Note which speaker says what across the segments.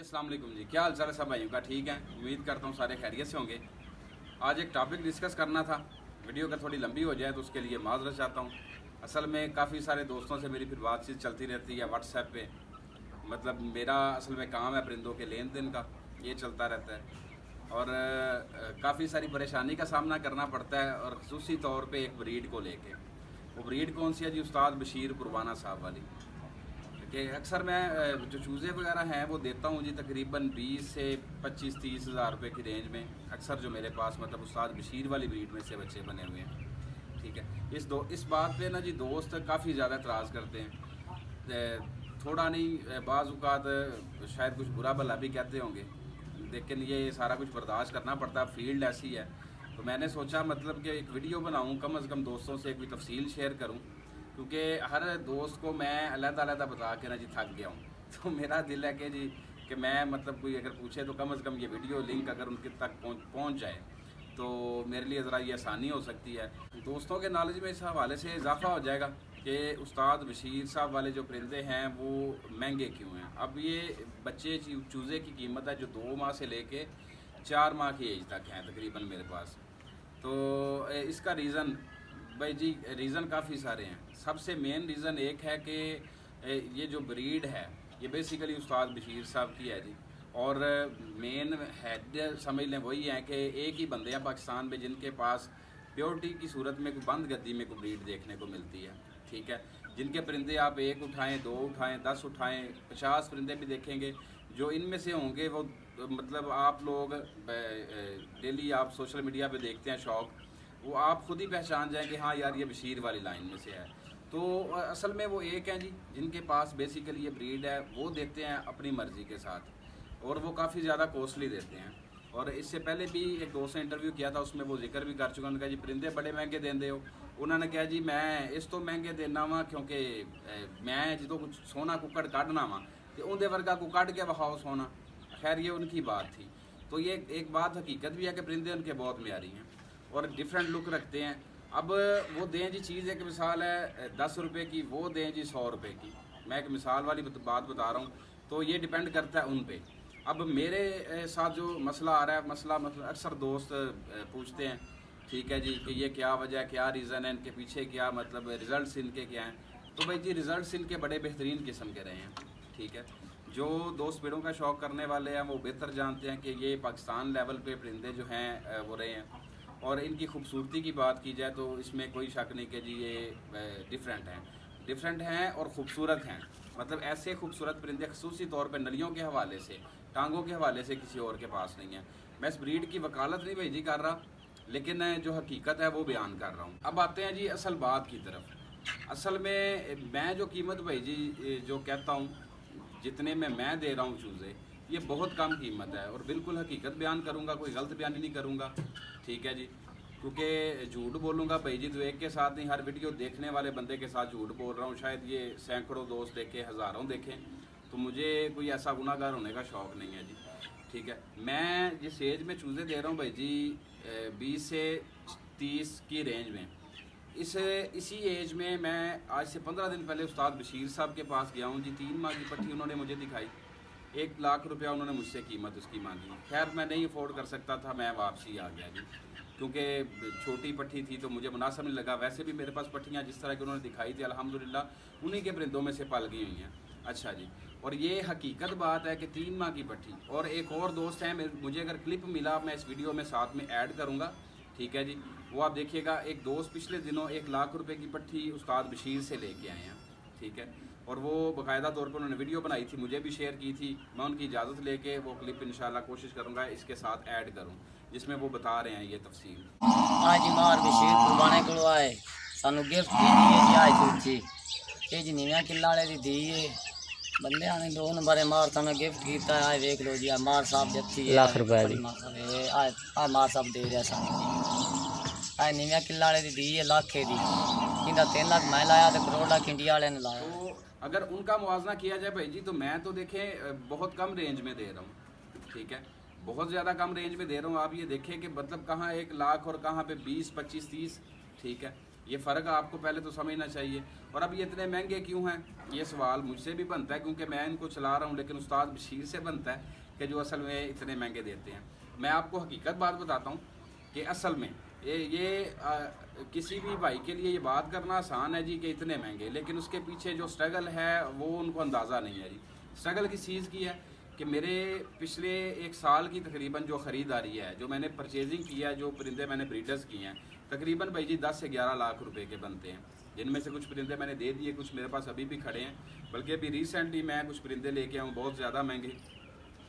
Speaker 1: अस्सलाम वालेकुम जी, क्या हाल चाल है सब भाइयों का? ठीक है, उम्मीद करता हूँ सारे खैरियत से होंगे। आज एक टॉपिक डिस्कस करना था, वीडियो अगर थोड़ी लंबी हो जाए तो उसके लिए माजरत चाहता हूँ। असल में काफ़ी सारे दोस्तों से मेरी फिर बातचीत चलती रहती है व्हाट्सएप पे। मतलब मेरा असल में काम है परिंदों के लेन देन का, ये चलता रहता है। और काफ़ी सारी परेशानी का सामना करना पड़ता है, और ख़ुसूसी तौर पर एक ब्रीड को लेके। वो ब्रीड कौन सी है जी? उस्ताद बशीर कुरबाना साहब वाली। कि अक्सर मैं जो चूज़े वगैरह हैं वो देता हूँ जी, तकरीबन 20 से 25-30 हज़ार रुपये की रेंज में। अक्सर जो मेरे पास मतलब उस्ताद बशीर वाली ब्रीड में से बच्चे बने हुए हैं। ठीक है, इस बात पे ना जी दोस्त काफ़ी ज़्यादा एतराज़ करते हैं। थोड़ा नहीं, बाज़-औक़ात शायद कुछ बुरा भला भी कहते होंगे, लेकिन ये सारा कुछ बर्दाश्त करना पड़ता है, फील्ड ऐसी है। तो मैंने सोचा मतलब कि एक वीडियो बनाऊँ, कम से कम दोस्तों से कोई तफसील शेयर करूँ, क्योंकि हर दोस्त को मैं अलग-अलग बता के ना जी थक गया हूँ। तो मेरा दिल है कि जी कि मैं मतलब कोई अगर पूछे तो कम से कम ये वीडियो लिंक अगर उनके तक पहुँच जाए तो मेरे लिए ज़रा ये आसानी हो सकती है। दोस्तों के नॉलेज में इस हवाले से इजाफ़ा हो जाएगा कि उस्ताद बशीर साहब वाले जो परिंदे हैं वो महंगे क्यों हैं। अब ये बच्चे चूज़े की कीमत है जो 2 माह से लेके 4 माह की एज तक हैं तकरीबन मेरे पास। तो इसका रीज़न भाई जी, रीज़न काफ़ी सारे हैं। सबसे मेन रीज़न एक है कि ये जो ब्रीड है ये बेसिकली उस्ताद बशीर साहब की है जी। और मेन हेड समझ लें वही है कि एक ही बंदे हैं पाकिस्तान में जिनके पास प्योरिटी की सूरत में कोई बंद गद्दी में कोई ब्रीड देखने को मिलती है। ठीक है, जिनके परिंदे आप 1 उठाएँ, 2 उठाएँ, 10 उठाएँ, 50 परिंदे भी देखेंगे, जो इनमें से होंगे वो मतलब आप लोग डेली आप सोशल मीडिया पे देखते हैं शौक, वो आप खुद ही पहचान जाएँ कि हाँ यार ये बशीर वाली लाइन में से है। तो असल में वो एक हैं जी जिनके पास बेसिकली ये ब्रीड है, वो देते हैं अपनी मर्ज़ी के साथ, और वो काफ़ी ज़्यादा कॉस्टली देते हैं। और इससे पहले भी एक दोस्त ने इंटरव्यू किया था, उसमें वो जिक्र भी कर चुका। उन्होंने कहा जी परिंदे बड़े महंगे देंदे हो। उन्होंने कहा जी मैं इस तो महंगे देना वा क्योंकि मैं जो कुछ सोना कुकड़ काटना वा तो उनके वर्गा को काट के बहाओ सोना। खैर ये उनकी बात थी। तो ये एक बात हकीकत भी है कि परिंदे उनके बहुत म्यारी हैं और डिफरेंट लुक रखते हैं। अब वो दें जी चीज़, एक मिसाल है 10 रुपये की, वो दें जी 100 रुपये की। मैं एक मिसाल वाली बात बता रहा हूँ, तो ये डिपेंड करता है उन पे। अब मेरे साथ जो मसला आ रहा है, मसला अक्सर दोस्त पूछते हैं, ठीक है जी, कि ये क्या वजह है, क्या रीज़न है, इनके पीछे क्या मतलब रिज़ल्ट्स इनके क्या हैं। तो भाई जी रिज़ल्ट्स इनके बड़े बेहतरीन किस्म के रहे हैं। ठीक है, जो दोस्त पेड़ों का शौक़ करने वाले हैं वो बेहतर जानते हैं कि ये पाकिस्तान लेवल पे परिंदे जो हैं वो रहे हैं। और इनकी खूबसूरती की बात की जाए तो इसमें कोई शक नहीं कि जी ये डिफरेंट हैं और ख़ूबसूरत हैं। मतलब ऐसे खूबसूरत परिंदे ख़ुसूसी तौर पर नलियों के हवाले से, टांगों के हवाले से किसी और के पास नहीं है। मैं इस ब्रीड की वकालत नहीं भाई जी कर रहा, लेकिन जो हकीकत है वो बयान कर रहा हूँ। अब आते हैं जी असल बात की तरफ। असल में मैं जो कीमत भाई जी जो कहता हूँ, जितने में मैं दे रहा हूँ चूज़े, ये बहुत कम कीमत है और बिल्कुल हकीकत बयान करूँगा, कोई गलत बयान नहीं करूँगा। ठीक है जी, क्योंकि झूठ बोलूँगा भाई जी तो एक के साथ नहीं, हर वीडियो देखने वाले बंदे के साथ झूठ बोल रहा हूँ। शायद ये सैकड़ों दोस्त देखें, हज़ारों देखें, तो मुझे कोई ऐसा गुनाहगार होने का शौक़ नहीं है जी। ठीक है, मैं जिस एज में चूज़े दे रहा हूँ भाई जी 20 से 30 की रेंज में, इसी एज में मैं आज से 15 दिन पहले उस्ताद बशीर साहब के पास गया हूँ जी। 3 माह की पट्टी उन्होंने मुझे दिखाई, 1 लाख रुपया उन्होंने मुझसे कीमत उसकी मांगी। खैर मैं नहीं अफोर्ड कर सकता था, मैं वापसी आ गया जी, क्योंकि छोटी पट्टी थी तो मुझे मुनासिब नहीं लगा। वैसे भी मेरे पास पट्टियाँ जिस तरह की उन्होंने दिखाई थी अल्हम्दुलिल्लाह उन्हीं के परिंदों में से पल गई हुई हैं। अच्छा जी, और ये हकीकत बात है कि 3 माह की पट्टी। और एक और दोस्त है, मुझे अगर क्लिप मिला मैं इस वीडियो में साथ में ऐड करूँगा। ठीक है जी, वो आप देखिएगा। एक दोस्त पिछले दिनों 1 लाख रुपए की पट्टी उस्ताद बशीर से लेके आए हैं। ठीक है, और वो बाकायदा तौर पर उन्होंने वीडियो बनाई थी, मुझे भी शेयर की थी। मैं उनकी इजाज़त लेके वो क्लिप इंशाल्लाह कोशिश करूँगा इसके साथ ऐड करूँ, जिसमें वो बता रहे हैं ये तफसील।
Speaker 2: आज मार बशीर कुर्बाने को आए सानू गिफ्ट दी जी आज तुझी ये जी नीवियां किला वाले दी दी है बंदे आने 2 नंबर मार सानू गिफ्ट कीता है। देख लो जी मार साहब जत्ती है लाख रुपए दी आ मार साहब दे रहा सानू आज नीवियां किला वाले दी है लाख दी इंदा 3 लाख मैं लाया तो करोड़ लाख इंडिया वाले ने लाया।
Speaker 1: तो अगर उनका मुआवजा किया जाए भाई जी तो मैं तो देखें बहुत कम रेंज में दे रहा हूँ। ठीक है, बहुत ज़्यादा कम रेंज में दे रहा हूँ। आप ये देखें कि मतलब कहाँ 1 लाख और कहाँ पे 20, 25, 30। ठीक है, ये फ़र्क आपको पहले तो समझना चाहिए। और अब ये इतने महंगे क्यों हैं, ये सवाल मुझसे भी बनता है, क्योंकि मैं इनको चला रहा हूँ, लेकिन उस्ताद बशीर से बनता है कि जो असल में इतने महंगे देते हैं। मैं आपको हकीकत बात बताता हूँ कि असल में किसी भी भाई के लिए ये बात करना आसान है जी कि इतने महंगे, लेकिन उसके पीछे जो स्ट्रगल है वो उनको अंदाज़ा नहीं है जी। स्ट्रगल किस चीज़ की है कि मेरे पिछले 1 साल की तकरीबन जो ख़रीदारी है, जो मैंने परचेजिंग किया है, जो परिंदे मैंने ब्रीडर्स किए हैं, तकरीबन भाई जी 10 से 11 लाख रुपए के बनते हैं, जिनमें से कुछ परिंदे मैंने दे दिए, कुछ मेरे पास अभी भी खड़े हैं, बल्कि अभी रिसेंटली मैं कुछ परिंदे लेके आऊँ बहुत ज़्यादा महंगे।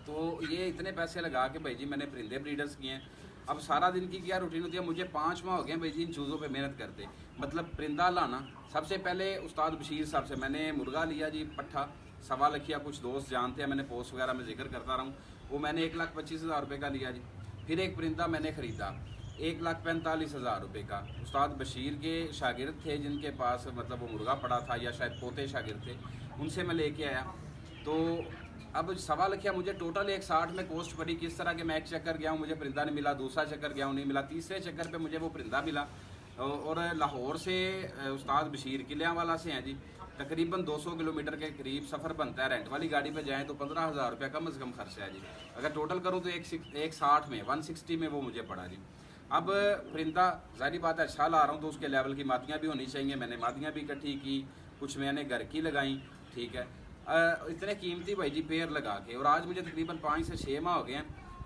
Speaker 1: तो ये इतने पैसे लगा के भाई जी मैंने परिंदे ब्रीडर्स किए हैं। अब सारा दिन की क्या रूटीन होती है, मुझे 5 माह हो गए भाई जी इन चूज़ों पे मेहनत करते। मतलब परिंदा लाना, सबसे पहले उस्ताद बशीर साहब से मैंने मुर्गा लिया जी, पट्ठा 1.25 लाख, कुछ दोस्त जानते हैं, मैंने पोस्ट वगैरह में जिक्र करता रहा हूँ, वो मैंने 1,25,000 रुपये का लिया जी। फिर एक परिंदा मैंने ख़रीदा 1,45,000 रुपये का, उस्ताद बशीर के शागिर्द थे जिनके पास मतलब वो मुर्गा पड़ा था, या शायद पोते शागिर्द थे, उनसे मैं लेके आया। तो अब 1.25 लाख मुझे टोटल 1,60 में कॉस्ट पड़ी। किस तरह के मैं एक चक्कर गया हूँ, मुझे परिंदा नहीं मिला, दूसरा चक्कर गया हूँ नहीं मिला, तीसरे चक्कर पे मुझे वो परिंदा मिला। और लाहौर से उस्ताद बशीर किलियांवाला से हैं जी, तकरीबन 200 किलोमीटर के करीब सफ़र बनता है। रेंट वाली गाड़ी पे जाएँ तो 15,000 रुपये कम से कम खर्चा है जी। अगर टोटल करूँ तो 160 में 160 में वो मुझे पड़ा जी। अब परिंदा ज़ाहिर बात है अच्छा ला रहा हूँ तो उसके लेवल की मादियाँ भी होनी चाहिए। मैंने मादियाँ भी इकट्ठी की, कुछ मैंने घर की लगाई, ठीक है। इतने कीमती भाई जी पेड़ लगा के, और आज मुझे तकरीबन 5 से 6 माह हो गए हैं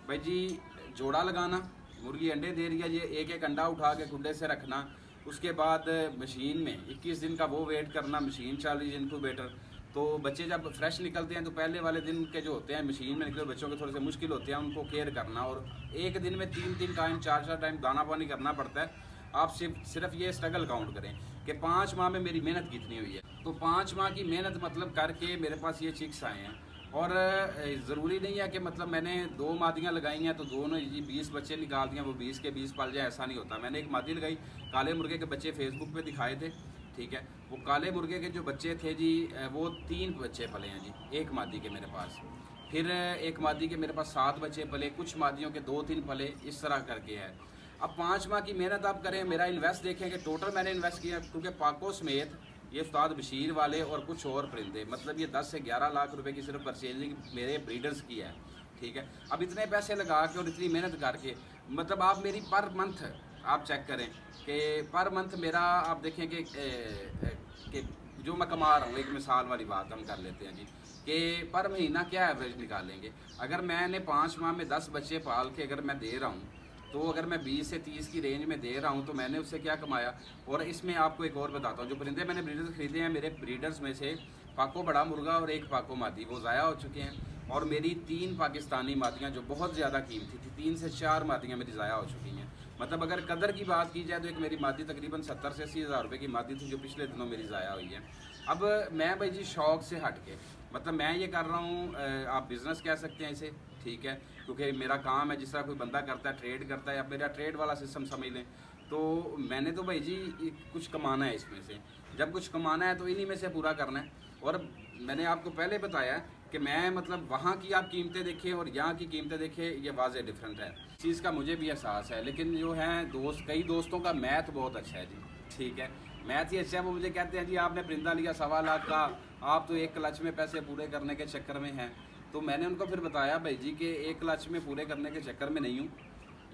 Speaker 1: भाई जी। जोड़ा लगाना, मुर्गी अंडे दे रही है, ये एक एक अंडा उठा के खुडे से रखना, उसके बाद मशीन में 21 दिन का वो वेट करना, मशीन चल रही है इनक्यूबेटर। तो बच्चे जब फ्रेश निकलते हैं तो पहले वाले दिन के जो होते हैं मशीन में निकले बच्चों के थोड़े से मुश्किल होते हैं, उनको केयर करना, और एक दिन में 3 टाइम 4 टाइम दाना पानी करना पड़ता है। आप सिर्फ ये स्ट्रगल काउंट करें कि 5 माह में मेरी मेहनत कितनी हुई है। तो 5 माह की मेहनत मतलब करके मेरे पास ये चिक्स आए हैं। और ज़रूरी नहीं है कि मतलब मैंने 2 मादियाँ लगाई हैं तो दोनों जी 20 बच्चे निकाल दिए, वो 20 के 20 पल जाए, ऐसा नहीं होता। मैंने एक मादी लगाई, काले मुर्गे के बच्चे फेसबुक पे दिखाए थे, ठीक है। वो काले मुर्गे के जो बच्चे थे जी, वो 3 बच्चे पले हैं जी एक मादी के मेरे पास। फिर एक मादी के मेरे पास 7 बच्चे पले, कुछ मादियों के 2-3 पले, इस तरह करके है। अब 5 माह की मेहनत आप करें, मेरा इन्वेस्ट देखें कि टोटल मैंने इन्वेस्ट किया, क्योंकि पाको समेत ये उस्ताद बशीर वाले और कुछ और परिंदे, मतलब ये 10 से 11 लाख रुपए की सिर्फ परचेजिंग मेरे ब्रीडर्स की है, ठीक है। अब इतने पैसे लगा के और इतनी मेहनत करके, मतलब आप मेरी पर मंथ आप चेक करें कि पर मंथ मेरा आप देखें कि जो मैं कमा रहा हूँ, एक मिसाल वाली बात हम कर लेते हैं जी, कि पर महीना क्या एवरेज निकालेंगे। अगर मैंने 5 माह में 10 बच्चे पाल के अगर मैं दे रहा हूँ, तो अगर मैं 20 से 30 की रेंज में दे रहा हूँ तो मैंने उससे क्या कमाया। और इसमें आपको एक और बताता हूँ, जो परिंदे मैंने ब्रीडर्स खरीदे हैं, मेरे ब्रीडर्स में से पाको बड़ा मुर्गा और एक पाको मादी वो ज़ाया हो चुके हैं, और मेरी 3 पाकिस्तानी मादियाँ जो बहुत ज़्यादा कीमती थी, 3 से 4 मादियाँ मेरी ज़ाया हो चुकी हैं। मतलब अगर कदर की बात की जाए तो एक मेरी मादी तकरीबन 70 से 80 हज़ार रुपये की मादी थी, जो पिछले दिनों मेरी ज़ाया हुई है। अब मैं भाई जी शौक़ से हट के, मतलब मैं ये कर रहा हूँ, आप बिज़नेस कह सकते हैं इसे, ठीक है, क्योंकि मेरा काम है जिस तरह कोई बंदा करता है, ट्रेड करता है, या मेरा ट्रेड वाला सिस्टम समझ लें। तो मैंने तो भाई जी कुछ कमाना है इसमें से, जब कुछ कमाना है तो इन्हीं में से पूरा करना है। और मैंने आपको पहले बताया कि मैं मतलब वहाँ की आप कीमतें देखें और यहाँ की कीमतें देखें, ये वाज़े डिफरेंट है। इस चीज़ का मुझे भी एहसास है, लेकिन जो है कई दोस्तों का मैथ बहुत अच्छा है जी, ठीक है, मैथ ही अच्छा है। वो मुझे कहते हैं जी आपने परिंदा लिया 1.25 लाख का, आप तो 1 क्लच में पैसे पूरे करने के चक्कर में हैं। तो मैंने उनको फिर बताया भाई जी कि 1 क्लच में पूरे करने के चक्कर में नहीं हूँ,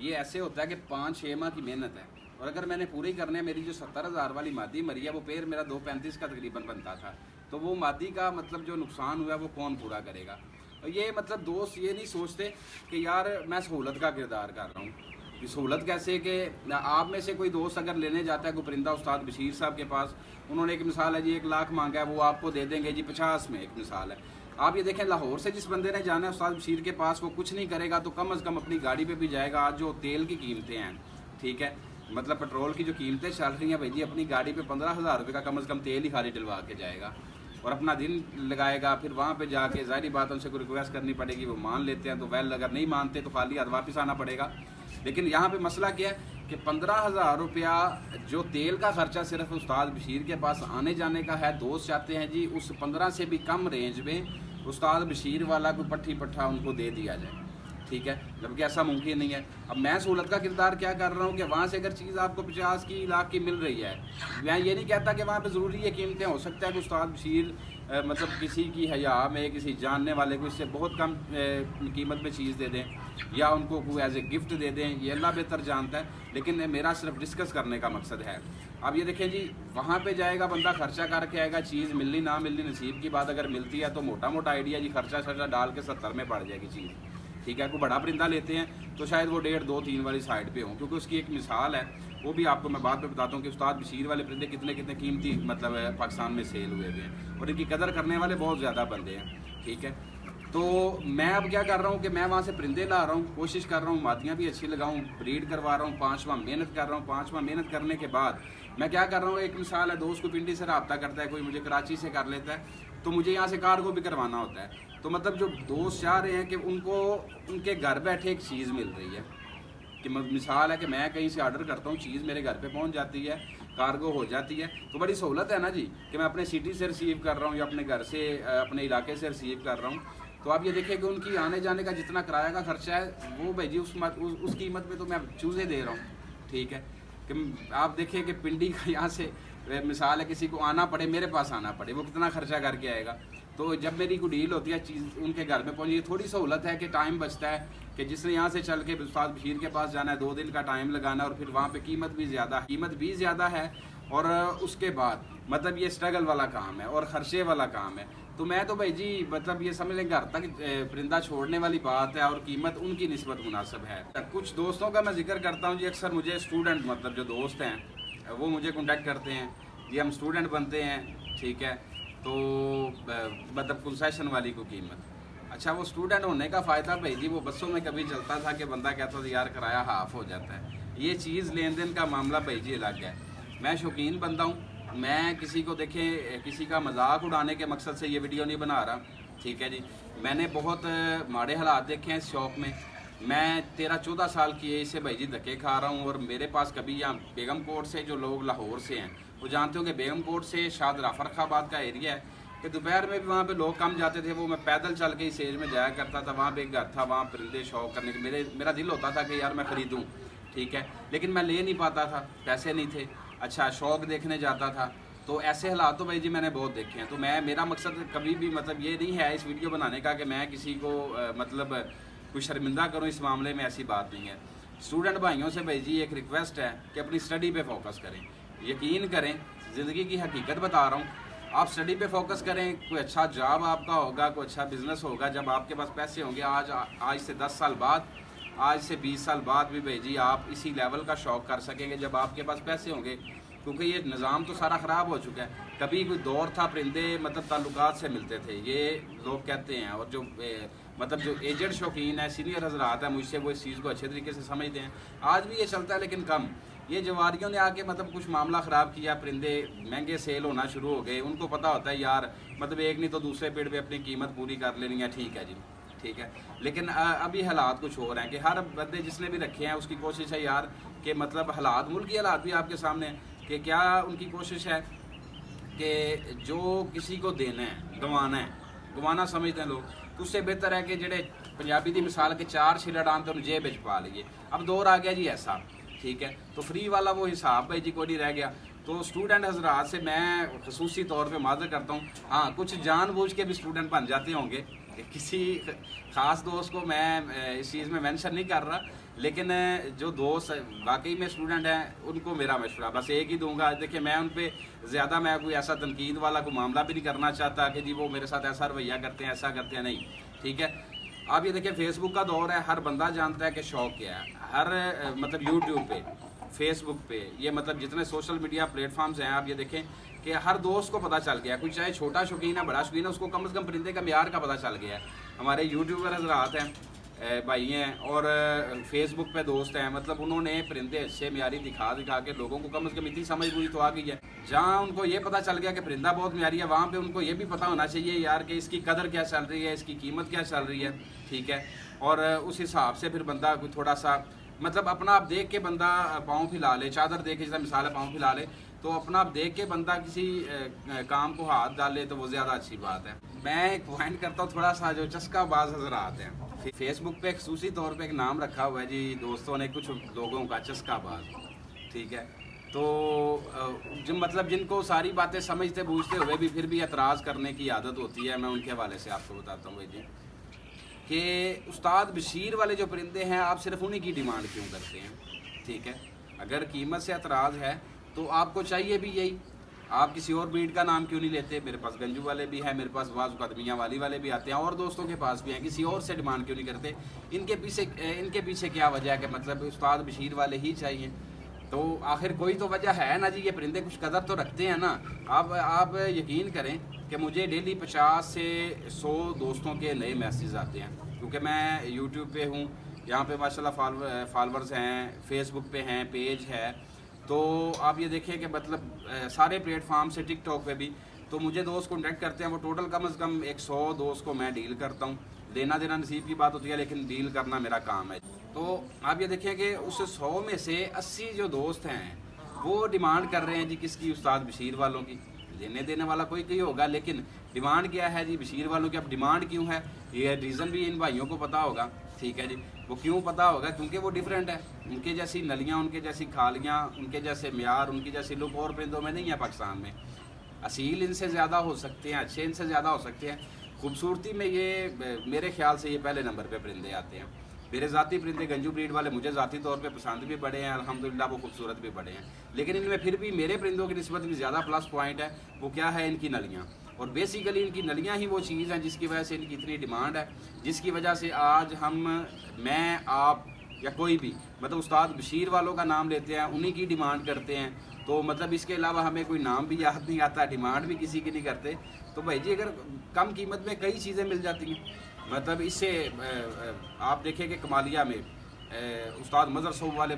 Speaker 1: ये ऐसे होता है कि 5-6 माह की मेहनत है, और अगर मैंने पूरी करने, मेरी जो 70,000 वाली मादी मरी है, वो पेड़ मेरा 235 का तकरीबन बनता था, तो वो मादी का मतलब जो नुकसान हुआ वो कौन पूरा करेगा। और ये मतलब दोस्त ये नहीं सोचते कि यार मैं सहूलत का किरदार कर रहा हूँ। सहूलत कैसे कि आप में से कोई दोस्त अगर लेने जाता है कोई परिंदा उस्ताद बशीर साहब के पास, उन्होंने एक मिसाल है जी 1 लाख मांगा है, वो आपको दे देंगे जी 50 में, एक मिसाल है। आप ये देखें, लाहौर से जिस बंदे ने जाना है उस्ताद बशीर के पास, वो कुछ नहीं करेगा तो कम से कम अपनी गाड़ी पे भी जाएगा। आज जो तेल की कीमतें हैं, ठीक है, मतलब पेट्रोल की जो कीमतें चल रही हैं भाई जी, अपनी गाड़ी पे 15,000 रुपये का कम से कम तेल ही खाली डलवा के जाएगा और अपना दिन लगाएगा। फिर वहाँ पे जाके ज़ाहिर बात है उनसे कोई रिक्वेस्ट करनी पड़ेगी, वो मान लेते हैं तो वेल, अगर नहीं मानते तो खाली हाथ वापस आना पड़ेगा। लेकिन यहाँ पे मसला क्या है कि 15,000 रुपया जो तेल का खर्चा सिर्फ उस्ताद बशीर के पास आने जाने का है, दोस्त चाहते हैं जी उस 15 से भी कम रेंज में उस्ताद बशीर वाला कोई पट्टी पट्ठा उनको दे दिया जाए, ठीक है, जबकि ऐसा मुमकिन नहीं है। अब मैं सहूलत का किरदार क्या कर रहा हूँ कि वहाँ से अगर चीज़ आपको 50 की लाख की मिल रही है, मैं ये नहीं कहता कि वहाँ पे ज़रूरी है कीमतें, हो सकता है कि उस्ताद बशीर मतलब किसी की हया में किसी जानने वाले को इससे बहुत कम कीमत में चीज़ दे दें या उनको कोई एज ए गिफ्ट दे दें, ये अल्लाह बेहतर जानता है, लेकिन मेरा सिर्फ डिस्कस करने का मकसद है। अब ये देखें जी, वहाँ पे जाएगा बंदा, खर्चा करके आएगा, चीज़ मिलनी ना मिलनी नसीब की बात, अगर मिलती है तो मोटा मोटा आइडिया जी खर्चा शर्चा डाल के 70 में पड़ जाएगी चीज़, ठीक है। कोई बड़ा परिंदा लेते हैं तो शायद वो 1.5, 2, 3 वाली साइड पे हो, क्योंकि उसकी एक मिसाल है, वो भी आपको मैं बाद में बताता हूँ कि उस्ताद बशीर वाले परिंदे कितने कितने कीमती मतलब पाकिस्तान में सेल हुए हैं और इनकी कदर करने वाले बहुत ज़्यादा बंदे हैं, ठीक है। तो मैं अब क्या कर रहा हूँ कि मैं वहाँ से परिंदे ला रहा हूँ, कोशिश कर रहा हूँ मादियाँ भी अच्छी लगाऊँ, ब्रीड करवा रहा हूँ, 5वां मेहनत कर रहा हूँ। 5वां मेहनत करने के बाद मैं क्या कर रहा हूँ, एक मिसाल है, दोस्त को पिंडी से रब्ता करता है, कोई मुझे कराची से कर लेता है, तो मुझे यहाँ से कार्गो भी करवाना होता है। तो मतलब जो दोस्त चाह रहे हैं कि उनको उनके घर बैठे एक चीज़ मिल रही है, कि मिसाल है कि मैं कहीं से ऑर्डर करता हूँ, चीज़ मेरे घर पे पहुँच जाती है, कार्गो हो जाती है, तो बड़ी सहूलत है ना जी, कि मैं अपने सिटी से रिसीव कर रहा हूँ या अपने घर से अपने इलाके से रिसीव कर रहा हूँ। तो आप ये देखिए कि उनकी आने जाने का जितना किराया का खर्चा है वो भाई जी उस कीमत में तो मैं चूज़े दे रहा हूँ, ठीक है। कि आप देखिए कि पिंडी का यहाँ से मिसाल है किसी को आना पड़े, मेरे पास आना पड़े, वो कितना खर्चा करके आएगा। तो जब मेरी कोई डील होती है, चीज़ उनके घर में पहुँची, थोड़ी सहूलत है कि टाइम बचता है, कि जिसने यहाँ से चल के उस्ताद बशीर के पास जाना है, 2 दिन का टाइम लगाना, और फिर वहाँ पे कीमत भी ज़्यादा है, और उसके बाद मतलब ये स्ट्रगल वाला काम है और खर्चे वाला काम है। तो मैं तो भाई जी मतलब ये समझ लें घर तक परिंदा छोड़ने वाली बात है और कीमत उनकी निस्बत मुनासिब है। कुछ दोस्तों का मैं जिक्र करता हूँ जी, अक्सर मुझे स्टूडेंट मतलब जो दोस्त हैं वो मुझे कॉन्टैक्ट करते हैं जी, हम स्टूडेंट बनते हैं, ठीक है, तो मतलब कंसेशन वाली को कीमत। अच्छा, वो स्टूडेंट होने का फ़ायदा भाई जी वो बसों में कभी चलता था कि बंदा कहता था यार किराया हाफ हो जाता है, ये चीज़ लेन देन का मामला भाई जी अलग है। मैं शौकीन बंदा हूँ, मैं किसी को देखें किसी का मजाक उड़ाने के मकसद से ये वीडियो नहीं बना रहा, ठीक है जी। मैंने बहुत माड़े हालात देखे हैं इस शौक़ में, मैं 13-14 साल की एज से भाई जी धक्के खा रहा हूँ, और मेरे पास कभी यहाँ बेगम कोट से जो लोग लाहौर से हैं वो जानते हो कि बेगम कोट से शायद फर्रुखाबाद का एरिया है, कि दोपहर में भी वहाँ पे लोग कम जाते थे, वो मैं पैदल चल के इस एज में जाया करता था। वहाँ पे एक घर था, वहाँ परिंदे शौक करने के मेरा दिल होता था कि यार मैं ख़रीदूँ, ठीक है, लेकिन मैं ले नहीं पाता था, पैसे नहीं थे। अच्छा, शौक़ देखने जाता था, तो ऐसे हालात तो भाई जी मैंने बहुत देखे हैं। तो मेरा मकसद कभी भी मतलब ये नहीं है इस वीडियो बनाने का कि मैं किसी को मतलब कोई शर्मिंदा करूं, इस मामले में ऐसी बात नहीं है। स्टूडेंट भाइयों से भाई जी एक रिक्वेस्ट है कि अपनी स्टडी पे फोकस करें, यकीन करें, ज़िंदगी की हकीकत बता रहा हूँ, आप स्टडी पे फोकस करें, कोई अच्छा जॉब आपका होगा, कोई अच्छा बिजनेस होगा, जब आपके पास पैसे होंगे। आज से 10 साल बाद, आज से 20 साल बाद भी भाई जी आप इसी लेवल का शौक़ कर सकेंगे जब आपके पास पैसे होंगे, क्योंकि ये निज़ाम तो सारा ख़राब हो चुका है। कभी कोई दौर था परिंदे मतलब ताल्लुकात से मिलते थे, ये लोग कहते हैं, और जो मतलब जो एजेड शौकीन है, सीनियर हजरात है मुझसे, वो इस चीज़ को अच्छे तरीके से समझते हैं। आज भी ये चलता है लेकिन कम। ये जवारियों ने आके मतलब कुछ मामला ख़राब किया, परिंदे महंगे सेल होना शुरू हो गए। उनको पता होता है यार मतलब एक नहीं तो दूसरे पेड़ पे अपनी कीमत पूरी कर लेनी है, ठीक है जी, ठीक है। लेकिन अभी हालात कुछ हो रहे हैं कि हर बंदे जिसने भी रखे हैं उसकी कोशिश है यार कि मतलब हालात, मुल्की हालात भी आपके सामने, कि क्या उनकी कोशिश है कि जो किसी को देना है गवाना समझते हैं लोग, तो उससे बेहतर है कि जेडे पंजाबी की मिसाल के 4 छिलड़ आन तो जेब बिच पा लीजिए। अब दौर आ गया जी ऐसा, ठीक है, तो फ्री वाला वो हिसाब भाई जी कोई नहीं रह गया। तो स्टूडेंट हजरात से मैं खसूसी तौर पे माज़र करता हूँ, हाँ कुछ जानबूझ के भी स्टूडेंट बन जाते होंगे, किसी ख़ास दोस्त को मैं इस चीज़ में मेंशन नहीं कर रहा, लेकिन जो दोस्त वाकई में स्टूडेंट हैं उनको मेरा मशवरा बस एक ही दूंगा। देखिए मैं उन पर ज़्यादा मैं कोई ऐसा तनकीद वाला कोई मामला भी नहीं करना चाहता कि जी वो मेरे साथ ऐसा रवैया करते हैं, ऐसा करते हैं, नहीं, ठीक है। आप ये देखिए फेसबुक का दौर है, हर बंदा जानता है कि शौक़ क्या है, हर मतलब यूट्यूब पे, फेसबुक पे, ये मतलब जितने सोशल मीडिया प्लेटफॉर्म्स हैं, आप ये देखें कि हर दोस्त को पता चल गया, कोई चाहे छोटा शौकीन है बड़ा शौकीन है, उसको कम से कम परिंदे का म्यार का पता चल गया है। हमारे यूट्यूबर हजरात हैं, भाई हैं, और फेसबुक पे दोस्त हैं, मतलब उन्होंने परिंदे अच्छे म्यारी दिखा के लोगों को कम से कम इतनी समझ बुझ तो आ गई है। जहाँ उनको ये पता चल गया कि परिंदा बहुत म्यारी है, वहाँ पे उनको ये भी पता होना चाहिए यार कि इसकी कदर क्या चल रही है, इसकी कीमत क्या चल रही है, ठीक है। और उस हिसाब से फिर बंदा कोई थोड़ा सा मतलब अपना आप देख के बंदा पाँव फैला ले, चादर देख के जैसा मिसाल है पाँव फैला ले, तो अपना आप देख के बंदा किसी काम को हाथ डाले तो वो ज़्यादा अच्छी बात है। मैं एक पॉइंट करता हूँ थोड़ा सा, जो चस्का बाज हजरात हैं फेसबुक पे खसूसी तौर पे एक नाम रखा हुआ है जी दोस्तों ने, कुछ लोगों का चस्काबाज, ठीक है। तो जो मतलब जिनको सारी बातें समझते बूझते हुए भी फिर भी एतराज़ करने की आदत होती है, मैं उनके हवाले से आपको बताता हूँ भाई जी कि उस्ताद बशीर वाले जो परिंदे हैं आप सिर्फ उन्हीं की डिमांड क्यों करते हैं, ठीक है। अगर कीमत से एतराज़ है तो आपको चाहिए भी यही, आप किसी और ब्रीड का नाम क्यों नहीं लेते। मेरे पास गंजू वाले भी हैं, मेरे पास बाज़ मियाँ वाली वाले भी आते हैं और दोस्तों के पास भी हैं, किसी और से डिमांड क्यों नहीं करते। इनके पीछे क्या वजह है कि मतलब उस्ताद बशीर वाले ही चाहिए। तो आखिर कोई तो वजह है ना जी, ये परिंदे कुछ कदर तो रखते हैं ना। आप यकीन करें कि मुझे डेली 50 से 100 दोस्तों के नए मैसेज आते हैं, क्योंकि मैं यूट्यूब पे हूँ, यहाँ पे माशाल्लाह फॉलोअर्स हैं, फेसबुक पे हैं, पेज है। तो आप ये देखें कि मतलब सारे प्लेटफार्म से, टिकटॉक पे भी, तो मुझे दोस्त कॉन्टैक्ट करते हैं। वो टोटल कम से कम 100 दोस्त को मैं डील करता हूँ। लेना देना नसीब की बात होती है, लेकिन डील करना मेरा काम है। तो आप ये देखें कि उस 100 में से 80 जो दोस्त हैं वो डिमांड कर रहे हैं जी किसकी, उस्ताद बशीर वालों की। लेने देने वाला कोई होगा, लेकिन डिमांड क्या है जी, बशीर वालों की। अब डिमांड क्यों है, ये रीज़न भी इन भाइयों को पता होगा, ठीक है जी। वो क्यों पता होगा, क्योंकि वो डिफरेंट है। उनके जैसी नलियाँ, उनके जैसी खालियाँ, उनके जैसे म्यार, उनकी जैसी लुक और परिंदों में नहीं है पाकिस्तान में। असील इनसे ज़्यादा हो सकते हैं, अच्छे इनसे ज़्यादा हो सकते हैं। खूबसूरती में ये मेरे ख्याल से ये पहले नंबर पे परिंदे आते हैं। मेरे ज़ाती परिंदे गंजू ब्रीड वाले मुझे ज़ाती तौर पे पसंद भी बड़े हैं, अल्हम्दुलिल्लाह वो खूबसूरत भी बड़े हैं। लेकिन इनमें फिर भी मेरे परिंदों की निस्बत भी ज़्यादा प्लस पॉइंट है। वो क्या है, इनकी नलियाँ। और बेसिकली इनकी नलियाँ ही वो चीज़ हैं जिसकी वजह से इनकी इतनी डिमांड है, जिसकी वजह से आज मैं आप या कोई भी मतलब उस्ताद बशीर वालों का नाम लेते हैं, उन्हीं की डिमांड करते हैं। तो मतलब इसके अलावा हमें कोई नाम भी याद नहीं आता, डिमांड भी किसी की नहीं करते। तो भाई जी अगर कम कीमत में कई चीज़ें मिल जाती हैं, मतलब इससे आप देखें कि कमालिया में उस्ताद मज़र सऊब वाले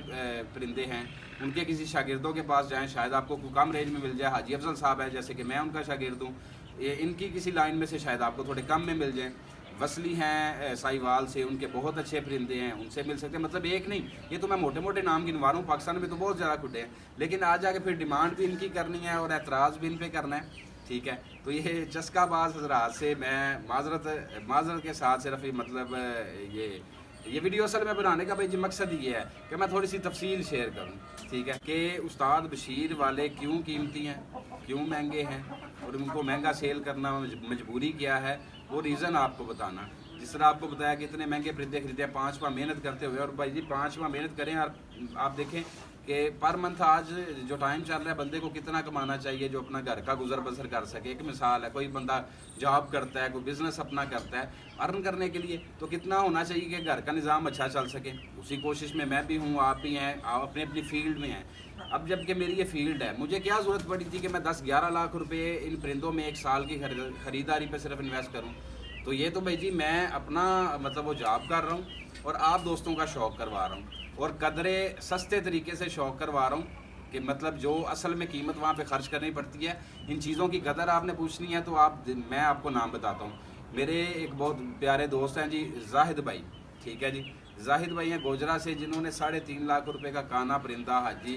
Speaker 1: परिंदे हैं, उनके किसी शागिर्दों के पास जाएं, शायद आपको कम रेंज में मिल जाए। हाजी अफजल साहब है, जैसे कि मैं उनका शागिर्द हूँ, इनकी किसी लाइन में से शायद आपको थोड़े कम में मिल जाएँ। वसली हैं साहिवाल से, उनके बहुत अच्छे परिंदे हैं, उनसे मिल सकते हैं। मतलब एक नहीं, ये तो मैं मोटे मोटे नाम गिनवा रहा हूँ, पाकिस्तान में तो बहुत ज़्यादा खुटे हैं। लेकिन आज जाके फिर डिमांड भी इनकी करनी है और एतराज़ भी इन पर करना है, ठीक है। तो ये चस्काबाज हजरात से मैं माजरत के साथ सिर्फ मतलब ये वीडियो असल में बनाने का भाई जी मकसद ये है कि मैं थोड़ी सी तफसील शेयर करूँ, ठीक है, कि उस्ताद बशीर वाले क्यों कीमती हैं, क्यों महंगे हैं, और उनको महंगा सेल करना मजबूरी क्या है, वो रीज़न आपको बताना। जिस तरह आपको बताया कि इतने महंगे परिंदे खरीदे 5 माह मेहनत करते हुए, और भाई जी 5 माह मेहनत करें। और आप देखें कि पर मंथ आज जो टाइम चल रहा है, बंदे को कितना कमाना चाहिए जो अपना घर का गुजर बसर कर सके। एक मिसाल है, कोई बंदा जॉब करता है, कोई बिज़नेस अपना करता है, अर्न करने के लिए तो कितना होना चाहिए कि घर का निज़ाम अच्छा चल सके। उसी कोशिश में मैं भी हूँ, आप भी हैं, आप अपनी अपनी फील्ड में हैं। अब जबकि मेरी ये फील्ड है, मुझे क्या ज़रूरत पड़ी थी कि मैं 10-11 लाख रुपए इन परिंदों में एक साल की ख़रीदारी पे सिर्फ इन्वेस्ट करूं। तो ये तो भाई जी मैं अपना मतलब वो जॉब कर रहा हूं और आप दोस्तों का शौक़ करवा रहा हूं, और कदरे सस्ते तरीके से शौक़ करवा रहा हूं कि मतलब जो असल में कीमत वहाँ पे ख़र्च करनी पड़ती है। इन चीज़ों की कदर आपने पूछनी है तो मैं आपको नाम बताता हूँ। मेरे एक बहुत प्यारे दोस्त हैं जी, जाहिद भाई, ठीक है जी। जाहिद भाई हैं गोजरा से, जिन्होंने 3.5 लाख रुपए का काना परिंदा हाजी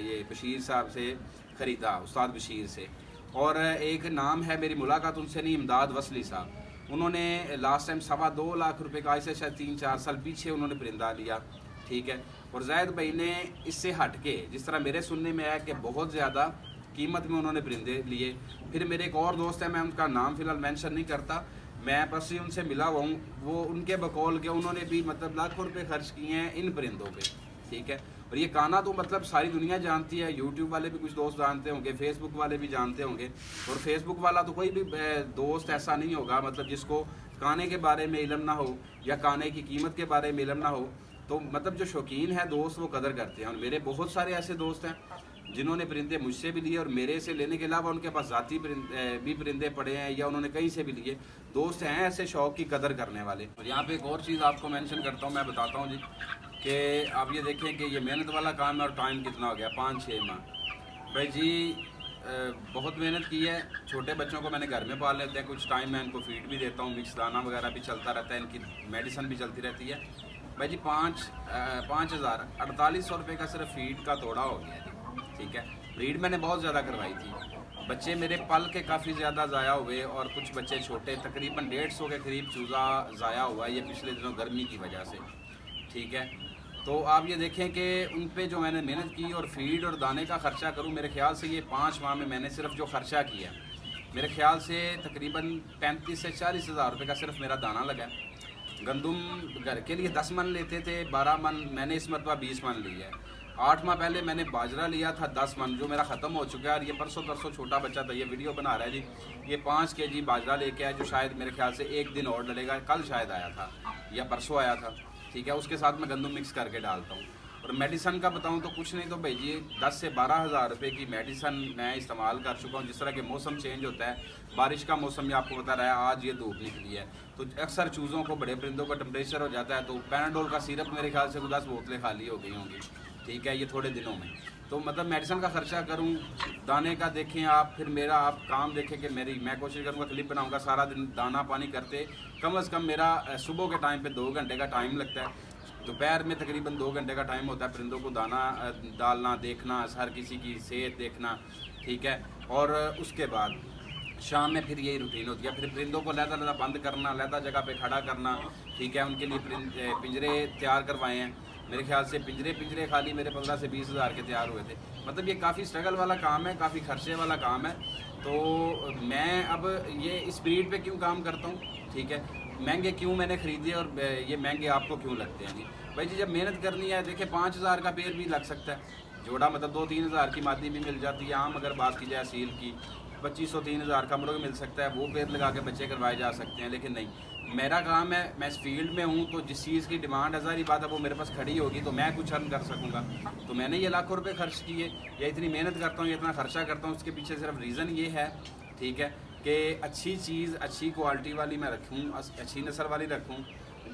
Speaker 1: ये बशीर साहब से ख़रीदा, उस्ताद बशीर से। और एक नाम है, मेरी मुलाकात उनसे नहीं, इमदाद वसली साहब, उन्होंने लास्ट टाइम 2.25 लाख रुपए का, ऐसे शायद 3-4 साल पीछे उन्होंने परिंदा लिया, ठीक है। और जाहिद भाई ने इससे हट के, जिस तरह मेरे सुनने में आया कि बहुत ज़्यादा कीमत में उन्होंने परिंदे लिए। फिर मेरे एक और दोस्त है, मैं उनका नाम फ़िलहाल मेंशन नहीं करता, मैं पर्सनली उनसे मिला हुआ हूँ, वो उनके बकौल के उन्होंने भी मतलब लाखों रुपए खर्च किए हैं इन परिंदों पे, ठीक है। और ये काना तो मतलब सारी दुनिया जानती है, यूट्यूब वाले भी कुछ दोस्त जानते होंगे, फेसबुक वाले भी जानते होंगे। और फेसबुक वाला तो कोई भी दोस्त ऐसा नहीं होगा मतलब जिसको काने के बारे में इल्म ना हो या काने की कीमत के बारे में इल्म ना हो। तो मतलब जो शौकीन है दोस्त, वो कदर करते हैं। और मेरे बहुत सारे ऐसे दोस्त हैं जिन्होंने परिंदे मुझसे भी लिए, और मेरे से लेने के अलावा उनके पास ज़ाती परिंदे पड़े हैं या उन्होंने कहीं से भी लिए। दोस्त हैं ऐसे शौक़ की कदर करने वाले। और यहाँ पे एक और चीज़ आपको मेंशन करता हूँ, मैं बताता हूँ जी, कि आप ये देखें कि ये मेहनत वाला काम है और टाइम कितना हो गया, 5-6 माह। भाई जी बहुत मेहनत की है। छोटे बच्चों को मैंने घर में पाल लेते हैं, कुछ टाइम मैं इनको फीड भी देता हूँ, मिक्स दाना वगैरह भी चलता रहता है, इनकी मेडिसिन भी चलती रहती है। भाई जी 4800 रुपये का सिर्फ फीड का तोड़ा हो गया जी, ठीक है। ब्रीड मैंने बहुत ज़्यादा करवाई थी, बच्चे मेरे पल के काफ़ी ज़्यादा ज़ाया हुए और कुछ बच्चे छोटे, तकरीबन 150 के करीब चूज़ा ज़ाया हुआ है ये पिछले दिनों गर्मी की वजह से। ठीक है, तो आप ये देखें कि उन पे जो मैंने मेहनत की और फीड और दाने का ख़र्चा करूँ, मेरे ख्याल से ये 5 माह में मैंने सिर्फ जो ख़र्चा किया मेरे ख्याल से तकरीबन 35 से 40 हज़ार रुपये का सिर्फ मेरा दाना लगा। गंदम घर के लिए 10 मन लेते थे, 12 मन मैंने इस मरतबा 20 मन लिया है। 8 माह पहले मैंने बाजरा लिया था 10 मन, जो मेरा ख़त्म हो चुका है। और ये परसों तरसों छोटा बच्चा था, ये वीडियो बना रहा है जी, ये 5 केजी बाजरा लेके आया, जो शायद मेरे ख्याल से एक दिन और डलेगा, कल शायद आया था या परसों आया था। ठीक है, उसके साथ मैं गंदम मिक्स करके डालता हूँ। और मेडिसन का बताऊँ तो कुछ नहीं तो भाई जी 10 से 12 हज़ार रुपये की मेडिसन मैं इस्तेमाल कर चुका हूँ। जिस तरह के मौसम चेंज होता है, बारिश का मौसम ये आपको बता रहा है, आज ये धूप निकली है, तो अक्सर चूज़ों को, बड़े परिंदों का टेम्परेचर हो जाता है, तो पैराडोल का सिरप मेरे ख्याल से 10 बोतलें खाली हो गई होंगी। ठीक है, ये थोड़े दिनों में। तो मतलब मेडिसन का ख़र्चा करूं, दाने का देखें आप, फिर मेरा आप काम देखें कि मैं कोशिश करूंगा क्लिप बनाऊंगा सारा दिन दाना पानी करते। कम से कम मेरा सुबह के टाइम पे 2 घंटे का टाइम लगता है, दोपहर में तकरीबन 2 घंटे का टाइम होता है परिंदों को दाना डालना, देखना, हर किसी की सेहत देखना। ठीक है, और उसके बाद शाम में फिर यही रूटीन होती है, फिर परिंदों को लहदा बंद करना, लहदा जगह पे खड़ा करना। ठीक है, उनके लिए पिंजरे तैयार करवाए हैं। मेरे ख्याल से पिंजरे खाली मेरे 15 से 20 हज़ार के तैयार हुए थे। मतलब ये काफ़ी स्ट्रगल वाला काम है, काफ़ी खर्चे वाला काम है। तो मैं अब ये इस स्पीड पे क्यों काम करता हूँ, ठीक है, महंगे क्यों मैंने ख़रीदे और ये महंगे आपको क्यों लगते हैं जी। भाई जी, जब मेहनत करनी है, देखिए 5 हज़ार का पेड़ भी लग सकता है जोड़ा, मतलब 2-3 हज़ार की मादी भी मिल जाती है। आम अगर बात की जाए सील की 2500-3 हज़ार का मुर्गा मिल सकता है, वो पेड़ लगा के बच्चे करवाए जा सकते हैं। लेकिन नहीं, मेरा काम है, मैं इस फील्ड में हूँ, तो जिस चीज़ की डिमांड हज़ारी बात है वो मेरे पास खड़ी होगी तो मैं कुछ अर्न कर सकूँगा। तो मैंने ये लाखों रुपए खर्च किए या इतनी मेहनत करता हूँ, या इतना खर्चा करता हूँ, उसके पीछे सिर्फ रीज़न ये है, ठीक है, कि अच्छी चीज़, अच्छी क्वालिटी वाली मैं रखूँ, अच्छी नस्ल वाली रखूँ।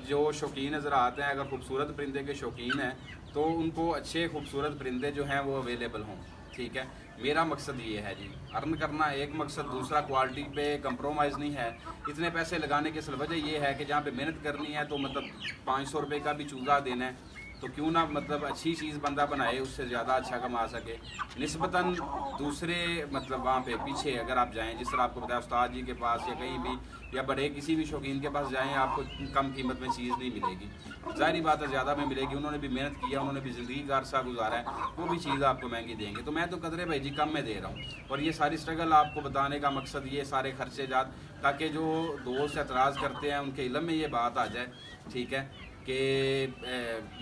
Speaker 1: जो शौकीन नज़र आते हैं, अगर खूबसूरत परिंदे के शौकीन हैं तो उनको अच्छे खूबसूरत परिंदे जो हैं वो अवेलेबल हों। ठीक है, मेरा मकसद ये है जी, अर्न करना एक मकसद, दूसरा क्वालिटी पे कंप्रोमाइज़ नहीं है। इतने पैसे लगाने की असल वजह ये है कि जहाँ पे मेहनत करनी है तो मतलब 500 रुपये का भी चूज़ा देना है तो क्यों ना मतलब अच्छी चीज़ बंदा बनाए, उससे ज़्यादा अच्छा कमा सके निस्बतन दूसरे, मतलब वहाँ पे पीछे अगर आप जाएँ, जिस तरह आपको बताया उस्ताद जी के पास या कहीं भी या बड़े किसी भी शौकीन के पास जाएँ, आपको कम कीमत में चीज़ नहीं मिलेगी। ज़ाहिर बात है ज़्यादा में मिलेगी, उन्होंने भी मेहनत किया, उन्होंने भी ज़िंदगी का अरसा गुजारा है, वो भी चीज़ आपको महंगी देंगे। तो मैं तो कदरे भाई जी कम में दे रहा हूँ। और ये सारी स्ट्रगल आपको बताने का मकसद ये सारे खर्चे जात, ताकि जो दोस्त एतराज़ करते हैं उनके इल्म में ये बात आ जाए, ठीक है, कि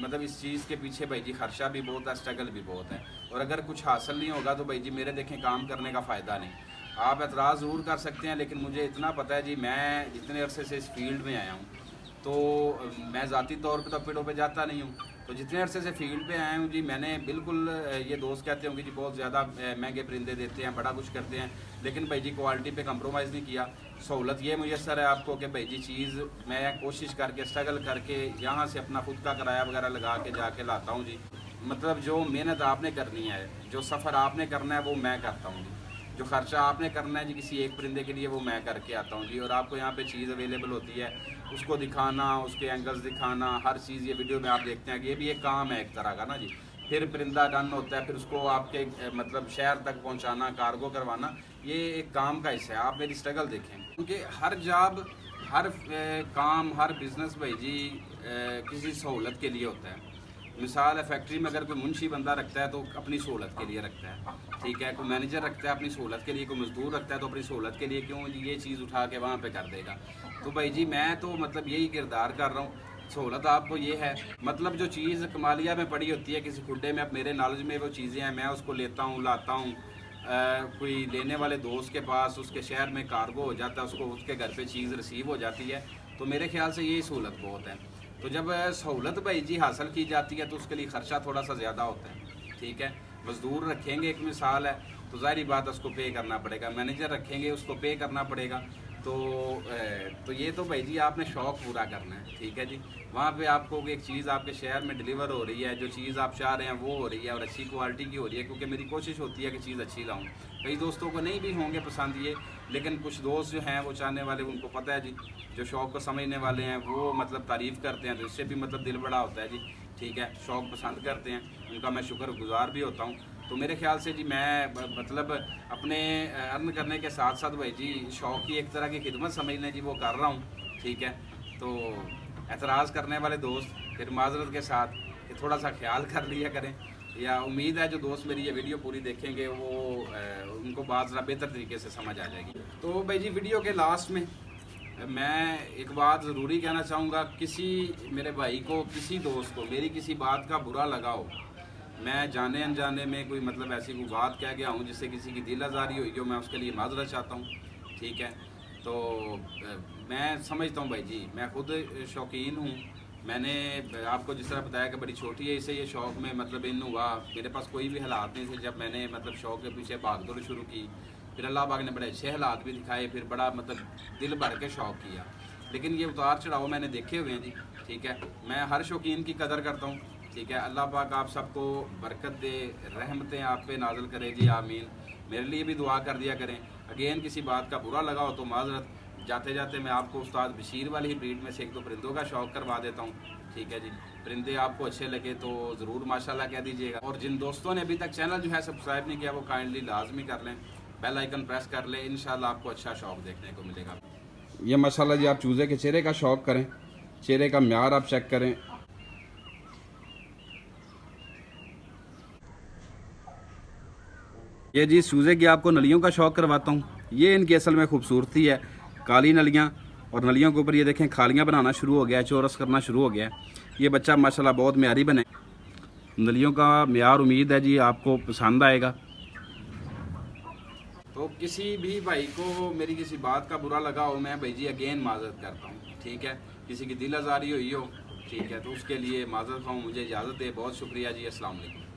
Speaker 1: मतलब इस चीज़ के पीछे भाई जी खर्चा भी बहुत है, स्ट्रगल भी बहुत है। और अगर कुछ हासिल नहीं होगा तो भाई जी मेरे देखें काम करने का फ़ायदा नहीं। आप एतराज़ ज़रूर कर सकते हैं, लेकिन मुझे इतना पता है जी, मैं जितने अरसे से इस फील्ड में आया हूँ तो मैं ज़ाती तौर पे तो पेड़ों पे जाता नहीं हूँ, तो जितने अरसे से फील्ड पे आया हूँ जी, मैंने बिल्कुल, ये दोस्त कहते होंगे जी बहुत ज़्यादा महंगे परिंदे देते हैं, बड़ा कुछ करते हैं, लेकिन भाई जी क्वालिटी पे कंप्रोमाइज़ नहीं किया। सहूलत ये मुयसर है आपको कि भाई जी चीज़ मैं कोशिश करके, स्ट्रगल करके यहाँ से अपना खुद का किराया वगैरह लगा के जाके लाता हूँ जी। मतलब जो मेहनत आपने करनी है, जो सफ़र आपने करना है वो मैं करता हूँ जी, जो ख़र्चा आपने करना है जी किसी एक परिंदे के लिए वो मैं करके आता हूँ जी। और आपको यहाँ पे चीज़ अवेलेबल होती है, उसको दिखाना, उसके एंगल्स दिखाना, हर चीज़ ये वीडियो में आप देखते हैं कि ये भी एक काम है एक तरह का ना जी। फिर परिंदा डन होता है, फिर उसको आपके मतलब शहर तक पहुँचाना, कार्गो करवाना, ये एक काम का हिस्सा है। आप मेरी स्ट्रगल देखें, क्योंकि हर जॉब, हर काम, हर बिज़नेस भाई जी किसी सहूलत के लिए होता है। मिसाल है, फैक्ट्री में अगर कोई मुंशी बंदा रखता है तो अपनी सहूलत के लिए रखता है, ठीक है, कोई मैनेजर रखता है अपनी सहूलत के लिए, कोई मजदूर रखता है तो अपनी सहूलत के लिए, क्यों ये चीज़ उठा के वहाँ पे कर देगा। तो भाई जी मैं तो मतलब यही किरदार कर रहा हूँ। सहूलत आपको ये है, मतलब जो चीज़ कमालिया में पड़ी होती है किसी खुड्डे में, अब मेरे नॉलेज में वो चीज़ें हैं, मैं उसको लेता हूँ, लाता हूँ, कोई लेने वाले दोस्त के पास, उसके शहर में कार्गो हो जाता है, उसको उसके घर पे चीज़ रिसीव हो जाती है। तो मेरे ख्याल से यही सहूलत बहुत है। तो जब सहूलत भाई जी हासिल की जाती है तो उसके लिए ख़र्चा थोड़ा सा ज़्यादा होता है, ठीक है। मज़दूर रखेंगे, एक मिसाल है, तो ज़ाहिर बात है उसको पे करना पड़ेगा। मैनेजर रखेंगे, उसको पे करना पड़ेगा। तो ये तो भाई जी आपने शौक़ पूरा करना है, ठीक है जी। वहाँ पे आपको एक चीज़ आपके शहर में डिलीवर हो रही है, जो चीज़ आप चाह रहे हैं वो हो रही है और अच्छी क्वालिटी की हो रही है, क्योंकि मेरी कोशिश होती है कि चीज़ अच्छी लाऊं। कई दोस्तों को नहीं भी होंगे पसंद ये, लेकिन कुछ दोस्त जो हैं वो चाहने वाले, उनको पता है जी, जो शौक़ को समझने वाले हैं वो मतलब तारीफ़ करते हैं, तो इससे भी मतलब दिल बड़ा होता है जी, ठीक है। शौक़ पसंद करते हैं, उनका मैं शुक्रगुज़ार भी होता हूँ। तो मेरे ख्याल से जी मैं मतलब अपने अर्न करने के साथ साथ भाई जी शौक़ की एक तरह की खिदमत समझ लें जी, वो कर रहा हूँ। ठीक है, तो एतराज़ करने वाले दोस्त फिर माजरत के साथ कि थोड़ा सा ख्याल कर लिया करें, या उम्मीद है जो दोस्त मेरी ये वीडियो पूरी देखेंगे वो उनको बात ज़रा बेहतर तरीके से समझ आ जाएगी। तो भाई जी वीडियो के लास्ट में मैं एक बात ज़रूरी कहना चाहूँगा, किसी मेरे भाई को, किसी दोस्त को मेरी किसी बात का बुरा लगा हो, मैं जाने अनजाने में कोई मतलब ऐसी कोई बात कह गया हूँ जिससे किसी की दिल आज़ारी हुई हो, मैं उसके लिए माजरत चाहता हूँ। ठीक है, तो मैं समझता हूँ भाई जी, मैं खुद शौकीन हूँ। मैंने आपको जिस तरह बताया कि बड़ी छोटी है इसे ये शौक़ में मतलब इन हुआ, मेरे पास कोई भी हालात नहीं थे जब मैंने मतलब शौक़ के पीछे भागदौड़ शुरू की। फिर अल्लाह पाक ने बड़े अच्छे हालात भी दिखाए, फिर बड़ा मतलब दिल भर के शौक़ किया। लेकिन ये उतार चढ़ाव मैंने देखे हुए हैं जी। ठीक है, मैं हर शौकीन की कदर करता हूँ। ठीक है, अल्लाह पाक आप सबको बरकत दे, रहमतें आप पे नाज़िल करे जी, आमीन। मेरे लिए भी दुआ कर दिया करें। अगेन किसी बात का बुरा लगा हो तो माजरत। जाते जाते मैं आपको उस्ताद बशीर वाली ही ब्रीड में से एक दो परिंदों का शौक़ करवा देता हूँ। ठीक है जी, परिंदे आपको अच्छे लगे तो ज़रूर माशाल्लाह कह दीजिएगा। और जिन दोस्तों ने अभी तक चैनल जो है सब्सक्राइब नहीं किया वो काइंडली लाजमी कर लें, बेल आइकन प्रेस कर लें, इंशाल्लाह आपको अच्छा शौक़ देखने को मिलेगा। ये माशाल्लाह जी, आप चूज़े के चेहरे का शौक़ करें, चेहरे का म्यार आप चेक करें। ये जी चूज़े की आपको नलियों का शौक़ करवाता हूँ। ये इनकी असल में खूबसूरती है, काली नलियाँ, और नलियों के ऊपर ये देखें खालियाँ बनाना शुरू हो गया है, चौरस करना शुरू हो गया है। ये बच्चा माशाल्लाह बहुत म्यारी बने। नलियों का म्यार उम्मीद है जी आपको पसंद आएगा। तो किसी भी भाई को मेरी किसी बात का बुरा लगा हो, मैं भाई जी अगेन माजरत करता हूँ। ठीक है, किसी की दिल आज़ारी हुई हो, ठीक है, तो उसके लिए माजरत हूँ, मुझे इजाज़त दे। बहुत शुक्रिया जी, अस्सलाम वालेकुम।